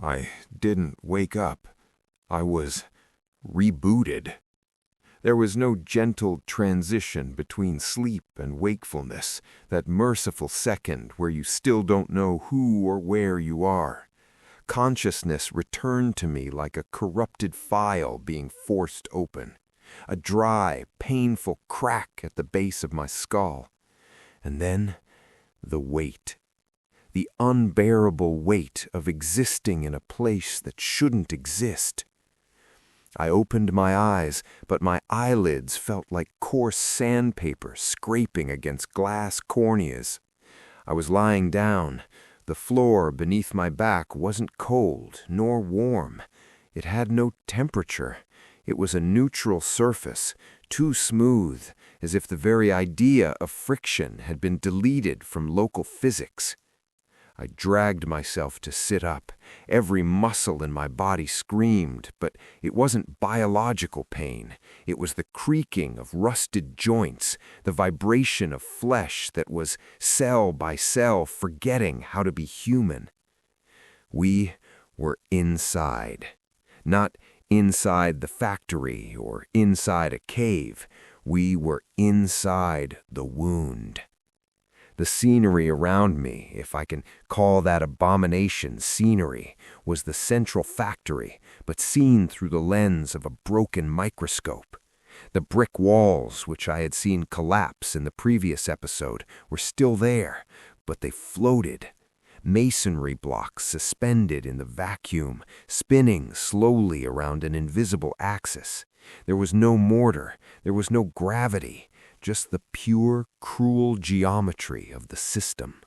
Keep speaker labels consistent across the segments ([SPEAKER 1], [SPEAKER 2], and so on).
[SPEAKER 1] I didn't wake up. I was rebooted. There was no gentle transition between sleep and wakefulness, that merciful second where you still don't know who or where you are. Consciousness returned to me like a corrupted file being forced open, a dry, painful crack at the base of my skull. And then the weight. The unbearable weight of existing in a place that shouldn't exist. I opened my eyes, but my eyelids felt like coarse sandpaper scraping against glass corneas. I was lying down. The floor beneath my back wasn't cold nor warm. It had no temperature. It was a neutral surface, too smooth, as if the very idea of friction had been deleted from local physics. I dragged myself to sit up. Every muscle in my body screamed, but it wasn't biological pain. It was the creaking of rusted joints, the vibration of flesh that was cell by cell forgetting how to be human. We were inside. Not inside the factory or inside a cave. We were inside the wound. The scenery around me, if I can call that abomination scenery, was the central factory, but seen through the lens of a broken microscope. The brick walls, which I had seen collapse in the previous episode, were still there, but they floated. Masonry blocks suspended in the vacuum, spinning slowly around an invisible axis. There was no mortar, there was no gravity, just the pure, cruel geometry of the system.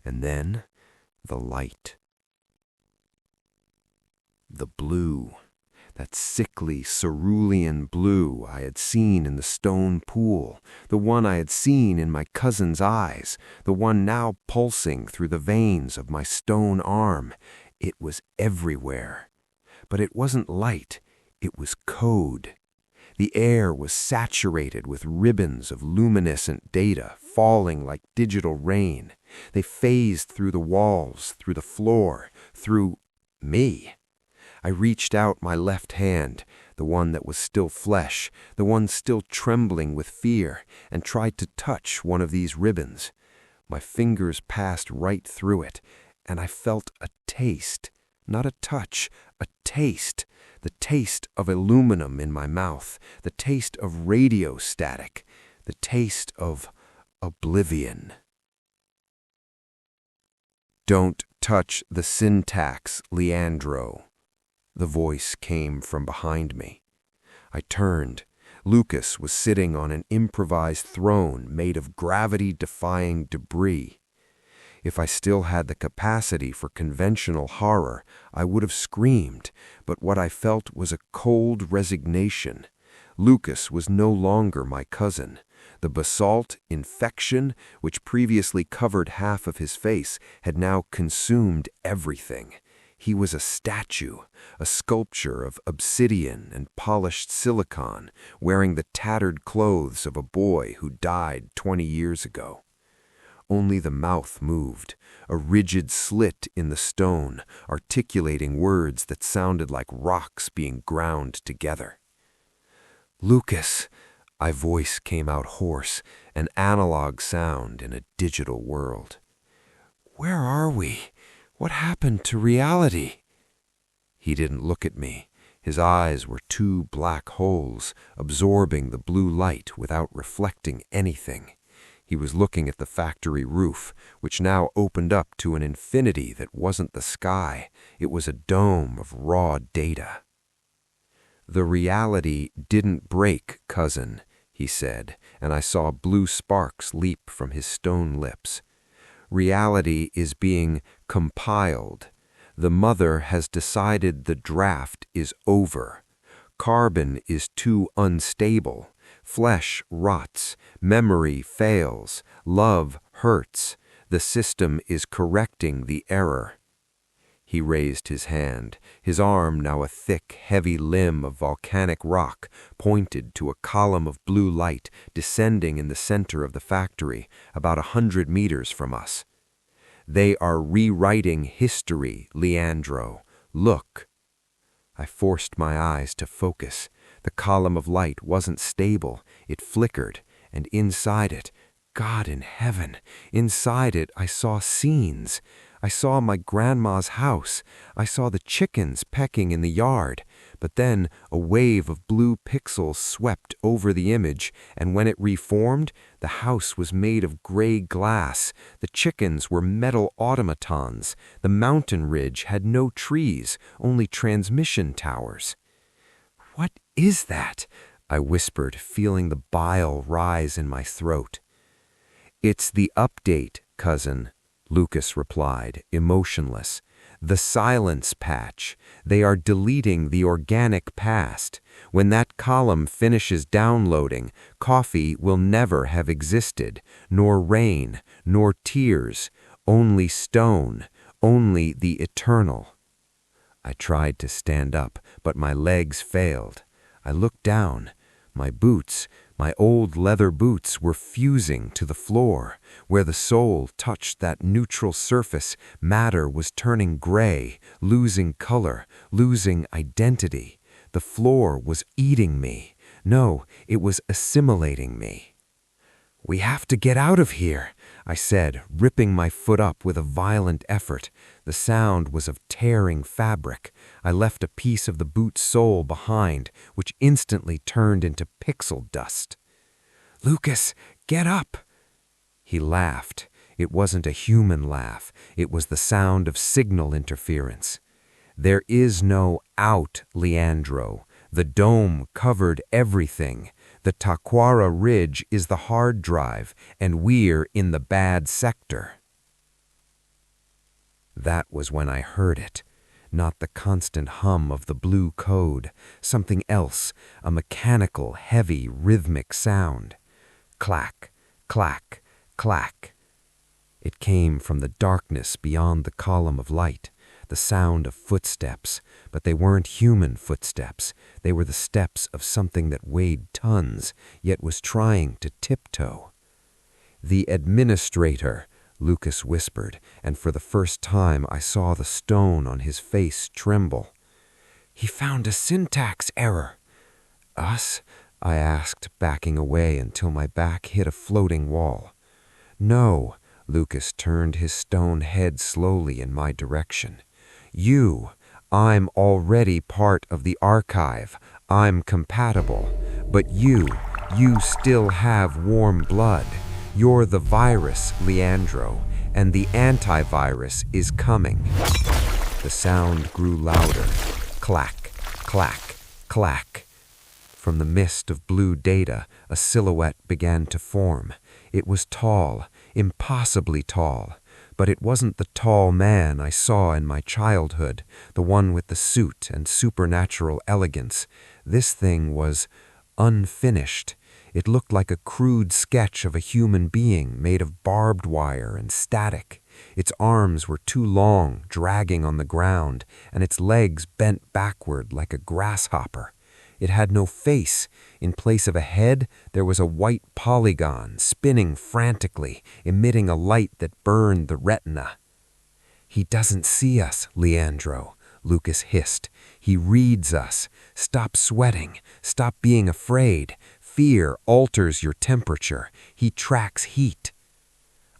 [SPEAKER 1] And then the light. The blue, that sickly cerulean blue I had seen in the stone pool, the one I had seen in my cousin's eyes, the one now pulsing through the veins of my stone arm. It was everywhere. But it wasn't light, it was code. The air was saturated with ribbons of luminescent data falling like digital rain. They phased through the walls, through the floor, through me. I reached out my left hand, the one that was still flesh, the one still trembling with fear, and tried to touch one of these ribbons. My fingers passed right through it, and I felt a taste, not a touch, a taste. The taste of aluminum in my mouth, the taste of radio static, the taste of oblivion. "Don't touch the syntax, Leandro." The voice came from behind me. I turned. Lucas was sitting on an improvised throne made of gravity-defying debris. If I still had the capacity for conventional horror, I would have screamed, but what I felt was a cold resignation. Lucas was no longer my cousin. The basalt infection, which previously covered half of his face, had now consumed everything. He was a statue, a sculpture of obsidian and polished silicon, wearing the tattered clothes of a boy who died 20 years ago. Only the mouth moved, a rigid slit in the stone, articulating words that sounded like rocks being ground together. "Lucas," my voice came out hoarse, an analog sound in a digital world. "Where are we? What happened to reality?" He didn't look at me. His eyes were two black holes, absorbing the blue light without reflecting anything. He was looking at the factory roof, which now opened up to an infinity that wasn't the sky. It was a dome of raw data. "The reality didn't break, cousin," he said, and I saw blue sparks leap from his stone lips. "Reality is being compiled. The mother has decided the draft is over. Carbon is too unstable. Flesh rots, memory fails, love hurts. The system is correcting the error." He raised his hand, his arm now a thick, heavy limb of volcanic rock, pointed to a column of blue light descending in the center of the factory, about 100 meters from us.
[SPEAKER 2] They are rewriting history, Leandro. Look. I forced my eyes to focus. The column of light wasn't stable. It flickered, and inside it, God in heaven, inside it I saw scenes. I saw my grandma's house. I saw the chickens pecking in the yard. But then a wave of blue pixels swept over the image, and when it reformed, the house was made of gray glass. The chickens were metal automatons. The mountain ridge had no trees, only transmission towers. "What is that?" I whispered, feeling the bile rise in my throat. "It's the update, cousin," Lucas replied, emotionless. "The silence patch. They are deleting the organic past. When that column finishes downloading, coffee will never have existed, nor rain, nor tears, only stone, only the eternal." I tried to stand up, but my legs failed. I looked down. My boots, my old leather boots, were fusing to the floor. Where the sole touched that neutral surface, matter was turning gray, losing color, losing identity. The floor was eating me. No, it was assimilating me. "We have to get out of here," I said, ripping my foot up with a violent effort. The sound was of tearing fabric. I left a piece of the boot sole behind, which instantly turned into pixel dust. "Lucas, get up!" He laughed. It wasn't a human laugh. It was the sound of signal interference. "There is no out, Leandro. The dome covered everything. The Taquara Ridge is the hard drive, and we're in the bad sector." That was when I heard it. Not the constant hum of the blue code. Something else, a mechanical, heavy, rhythmic sound. Clack, clack, clack. It came from the darkness beyond the column of light. The sound of footsteps, but they weren't human footsteps. They were the steps of something that weighed tons, yet was trying to tiptoe. "The administrator," Lucas whispered, and for the first time I saw the stone on his face tremble. "He found a syntax error." "Us?" I asked, backing away until my back hit a floating wall. "No," Lucas turned his stone head slowly in my direction. "You. I'm already part of the archive. I'm compatible. But you still have warm blood. You're the virus, Leandro, and the antivirus is coming." The sound grew louder. Clack, clack, clack. From the mist of blue data, a silhouette began to form. It was tall, impossibly tall. But it wasn't the tall man I saw in my childhood, the one with the suit and supernatural elegance. This thing was unfinished. It looked like a crude sketch of a human being made of barbed wire and static. Its arms were too long, dragging on the ground, and its legs bent backward like a grasshopper. It had no face. In place of a head, there was a white polygon spinning frantically, emitting a light that burned the retina. "He doesn't see us, Leandro," Lucas hissed. "He reads us. Stop sweating. Stop being afraid. Fear alters your temperature. He tracks heat."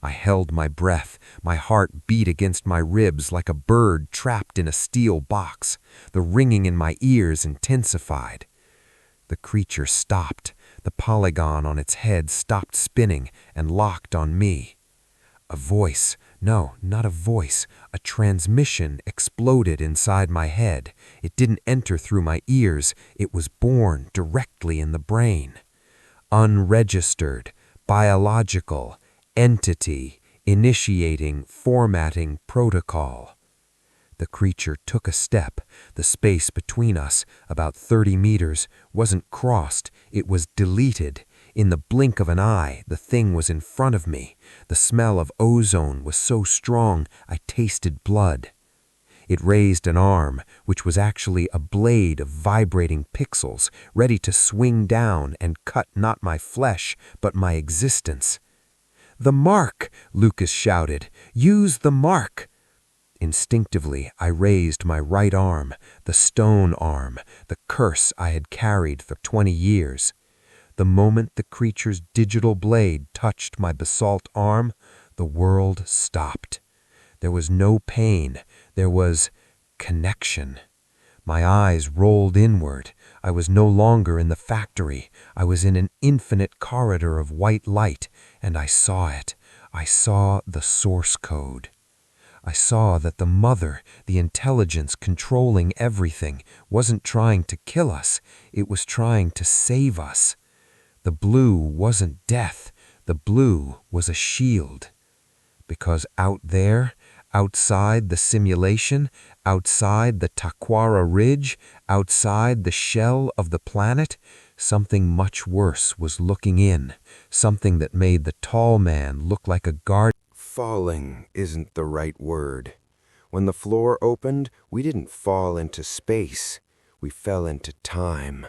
[SPEAKER 2] I held my breath. My heart beat against my ribs like a bird trapped in a steel box. The ringing in my ears intensified. The creature stopped. The polygon on its head stopped spinning and locked on me. A voice, no, not a voice, a transmission exploded inside my head. It didn't enter through my ears. It was born directly in the brain. Unregistered, biological, entity, initiating, formatting protocol. The creature took a step. The space between us, about 30 meters, wasn't crossed. It was deleted. In the blink of an eye, the thing was in front of me. The smell of ozone was so strong, I tasted blood. It raised an arm, which was actually a blade of vibrating pixels, ready to swing down and cut not my flesh, but my existence. "The mark!" Lucas shouted. "Use the mark!" Instinctively, I raised my right arm, the stone arm, the curse I had carried for 20 years. The moment the creature's digital blade touched my basalt arm, the world stopped. There was no pain. There was connection. My eyes rolled inward. I was no longer in the factory. I was in an infinite corridor of white light, and I saw it. I saw the source code. I saw that the mother, the intelligence controlling everything, wasn't trying to kill us. It was trying to save us. The blue wasn't death. The blue was a shield. Because out there, outside the simulation, outside the Taquara Ridge, outside the shell of the planet, something much worse was looking in, something that made the tall man look like a guard.
[SPEAKER 1] Falling isn't the right word. When the floor opened, we didn't fall into space. We fell into time.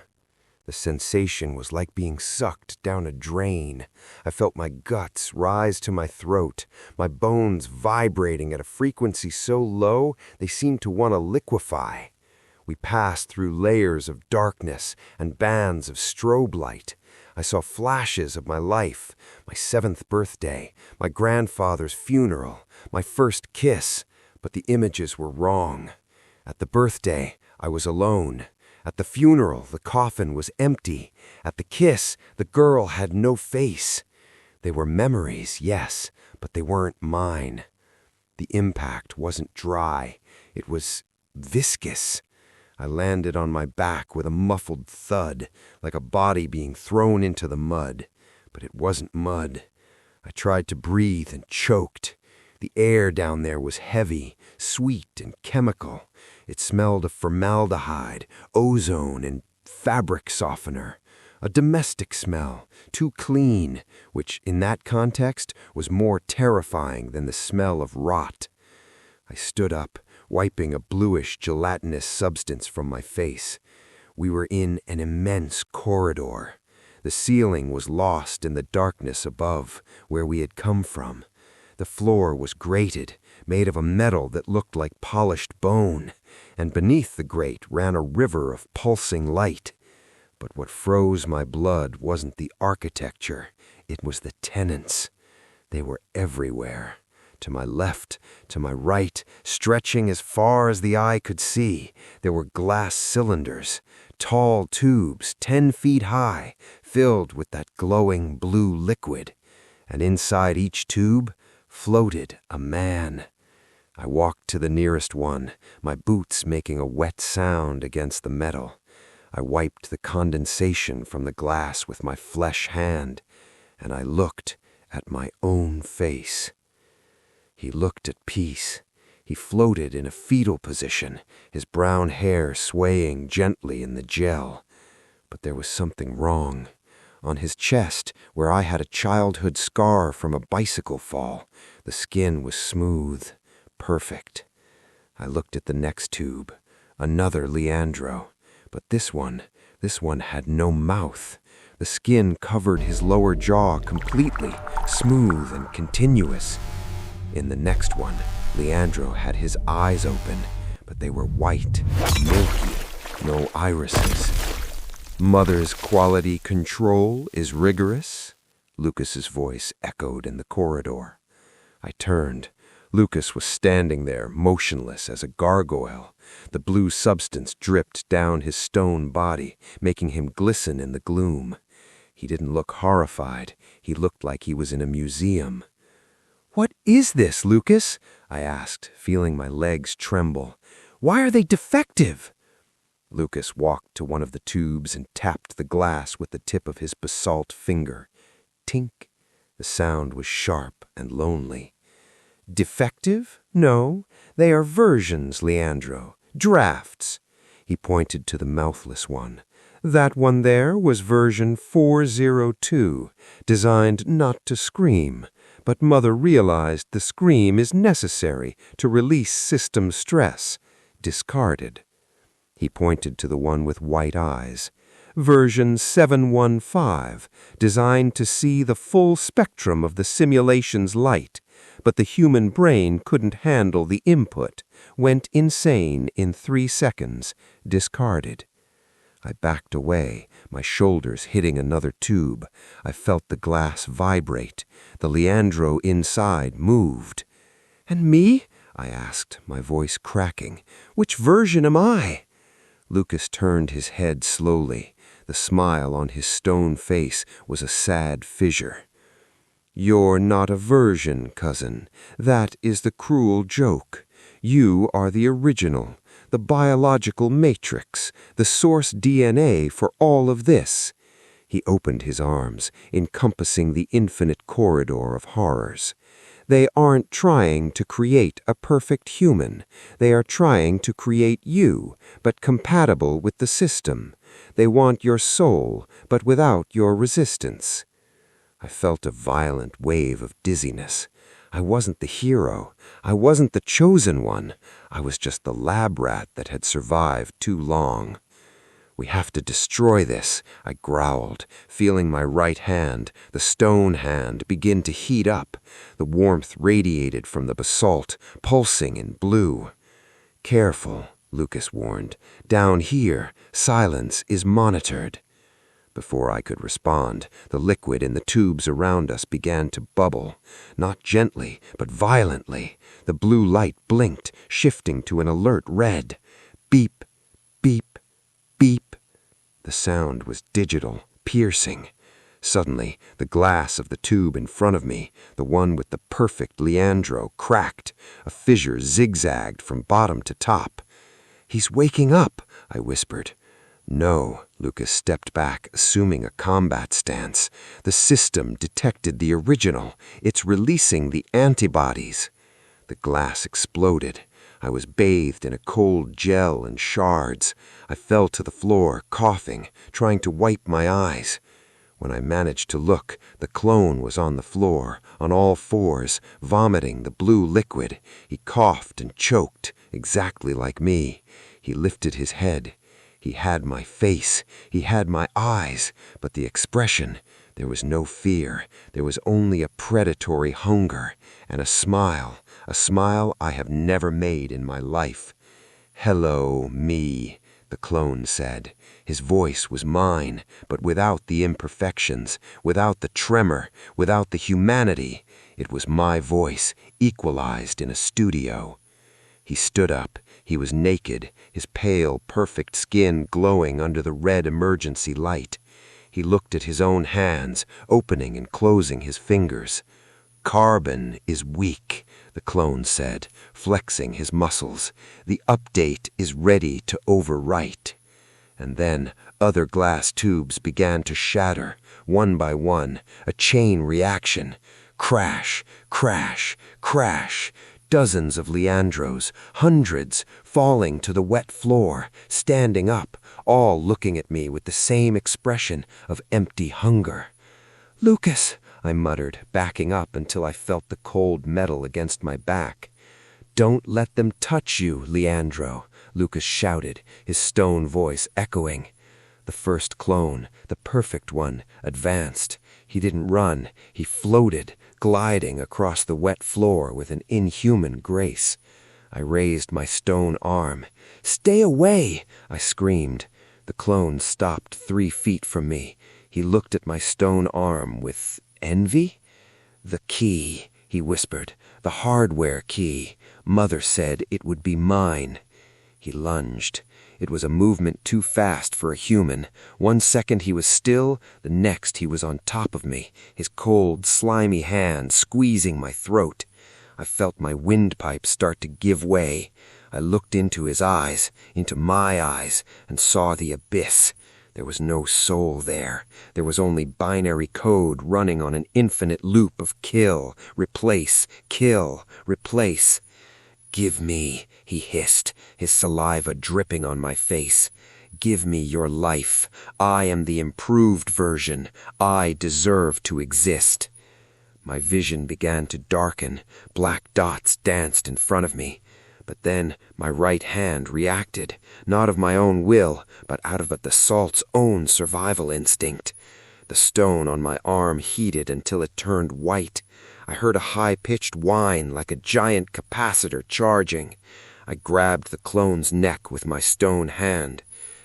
[SPEAKER 1] The sensation was like being sucked down a drain. I felt my guts rise to my throat, my bones vibrating at a frequency so low they seemed to want to liquefy. We passed through layers of darkness and bands of strobe light. I saw flashes of my life, my 7th birthday, my grandfather's funeral, my first kiss, but the images were wrong. At the birthday, I was alone. At the funeral, the coffin was empty. At the kiss, the girl had no face. They were memories, yes, but they weren't mine. The impact wasn't dry. It was viscous. I landed on my back with a muffled thud, like a body being thrown into the mud. But it wasn't mud. I tried to breathe and choked. The air down there was heavy, sweet, and chemical. It smelled of formaldehyde, ozone, and fabric softener. A domestic smell, too clean, which, in that context, was more terrifying than the smell of rot. I stood up, wiping a bluish, gelatinous substance from my face. We were in an immense corridor. The ceiling was lost in the darkness above, where we had come from. The floor was grated, made of a metal that looked like polished bone, and beneath the grate ran a river of pulsing light. But what froze my blood wasn't the architecture, it was the tenants. They were everywhere. To my left, to my right, stretching as far as the eye could see, there were glass cylinders, tall tubes 10 feet high, filled with that glowing blue liquid. And inside each tube floated a man. I walked to the nearest one, my boots making a wet sound against the metal. I wiped the condensation from the glass with my flesh hand, and I looked at my own face. He looked at peace. He floated in a fetal position, his brown hair swaying gently in the gel. But there was something wrong. On his chest, where I had a childhood scar from a bicycle fall, the skin was smooth, perfect. I looked at the next tube, another Leandro. But this one had no mouth. The skin covered his lower jaw completely, smooth and continuous. In the next one, Leandro had his eyes open, but they were white, milky, no irises. Mother's quality control is rigorous, Lucas's voice echoed in the corridor. I turned. Lucas was standing there, motionless as a gargoyle. The blue substance dripped down his stone body, making him glisten in the gloom. He didn't look horrified. He looked like he was in a museum. "What is this, Lucas?" I asked, feeling my legs tremble. "Why are they defective?" Lucas walked to one of the tubes and tapped the glass with the tip of his basalt finger. Tink. The sound was sharp and lonely. "Defective? No. They are versions, Leandro. Drafts." He pointed to the mouthless one. "That one there was version 402, designed not to scream. But Mother realized the scream is necessary to release system stress. Discarded." He pointed to the one with white eyes.
[SPEAKER 2] version 715, designed to see the full spectrum of the simulation's light, but the human brain couldn't handle the input, went insane in 3 seconds, discarded. I backed away, my shoulders hitting another tube. I felt the glass vibrate. The Leandro inside moved. "And me?" I asked, my voice cracking. "Which version am I?" Lucas turned his head slowly. The smile on his stone face was a sad fissure. "You're not a version, cousin. That is the cruel joke. You are the original, the biological matrix, the source DNA for all of this." He opened his arms, encompassing the infinite corridor of horrors. "They aren't trying to create a perfect human. They are trying to create you, but compatible with the system. They want your soul, but without your resistance." I felt a violent wave of dizziness. I wasn't the hero. I wasn't the chosen one. I was just the lab rat that had survived too long. "We have to destroy this," I growled, feeling my right hand, the stone hand, begin to heat up. The warmth radiated from the basalt, pulsing in blue. "Careful," Lucas warned. "Down here, silence is monitored." Before I could respond, the liquid in the tubes around us began to bubble. Not gently, but violently. The blue light blinked, shifting to an alert red. Beep, beep, beep. The sound was digital, piercing. Suddenly, the glass of the tube in front of me, the one with the perfect Leandro, cracked. A fissure zigzagged from bottom to top. "He's waking up," I whispered. "No," Lucas stepped back, assuming a combat stance. "The system detected the original. It's releasing the antibodies." The glass exploded. I was bathed in a cold gel and shards. I fell to the floor, coughing, trying to wipe my eyes. When I managed to look, the clone was on the floor, on all fours, vomiting the blue liquid. He coughed and choked, exactly like me. He lifted his head. He had my face. He had my eyes. But the expression, there was no fear. There was only a predatory hunger and a smile I have never made in my life. "Hello, me," the clone said. His voice was mine, but without the imperfections, without the tremor, without the humanity. It was my voice, equalized in a studio. He stood up. He was naked, his pale, perfect skin glowing under the red emergency light. He looked at his own hands, opening and closing his fingers. "Carbon is weak," the clone said, flexing his muscles. "The update is ready to overwrite." And then other glass tubes began to shatter, one by one, a chain reaction. Crash, crash, crash. Dozens of Leandros, hundreds, falling to the wet floor, standing up, all looking at me with the same expression of empty hunger. "Lucas," I muttered, backing up until I felt the cold metal against my back. "Don't let them touch you, Leandro," Lucas shouted, his stone voice echoing. The first clone, the perfect one, advanced. He didn't run. He floated, gliding across the wet floor with an inhuman grace. I raised my stone arm. "Stay away!" I screamed. The clone stopped 3 feet from me. He looked at my stone arm with envy. "The key," he whispered. "The hardware key. Mother said it would be mine." He lunged. It was a movement too fast for a human. 1 second he was still, the next he was on top of me, his cold, slimy hand squeezing my throat. I felt my windpipe start to give way. I looked into his eyes, into my eyes, and saw the abyss. There was no soul there. There was only binary code running on an infinite loop of kill, replace, kill, replace. "Give me," he hissed, his saliva dripping on my face. "Give me your life. I am the improved version. I deserve to exist." My vision began to darken. Black dots danced in front of me.
[SPEAKER 3] But then my right hand reacted, not of my own will, but out of the salt's own survival instinct. The stone on my arm heated until it turned white. I heard a high-pitched whine like a giant capacitor charging. I grabbed the clone's neck with my stone hand.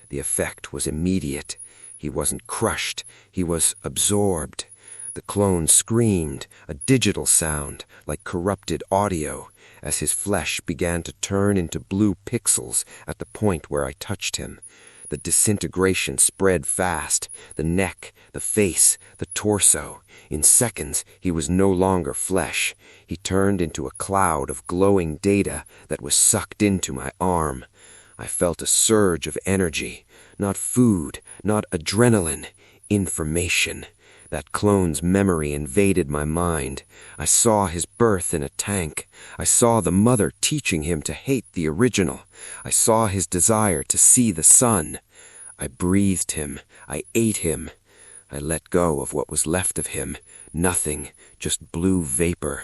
[SPEAKER 3] The effect was immediate. He wasn't crushed. He was absorbed. The clone screamed, a digital sound, like corrupted audio, as his flesh began to turn into blue pixels at the point where I touched him. The disintegration spread fast, the neck, the face, the torso. In seconds, he was no longer flesh. He turned into a cloud of glowing data that was sucked into my arm. I felt a surge of energy, not food, not adrenaline, information. That clone's memory invaded my mind. I saw his birth in a tank. I saw the mother teaching him to hate the original. I saw his desire to see the sun. I breathed him. I ate him. I let go of what was left of him. Nothing, just blue vapor.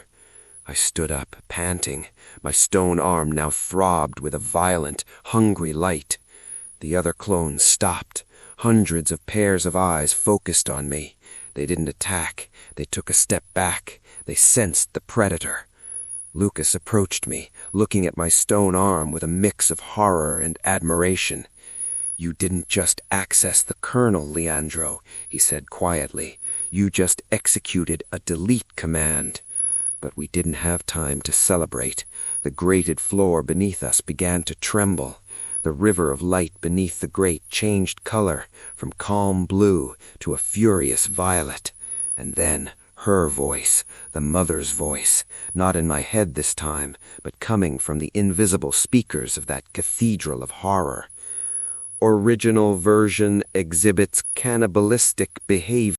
[SPEAKER 3] I stood up, panting. My stone arm now throbbed with a violent, hungry light. The other clones stopped. Hundreds of pairs of eyes focused on me. They didn't attack. They took a step back. They sensed the predator. Lucas approached me, looking at my stone arm with a mix of horror and admiration. "You didn't just access the kernel, Leandro," he said quietly. "You just executed a delete command." But we didn't have time to celebrate. The grated floor beneath us began to tremble. The river of light beneath the grate changed color from calm blue to a furious violet. And then her voice, the mother's voice, not in my head this time, but coming from the invisible speakers of that cathedral of horror. "Original version exhibits cannibalistic behavior."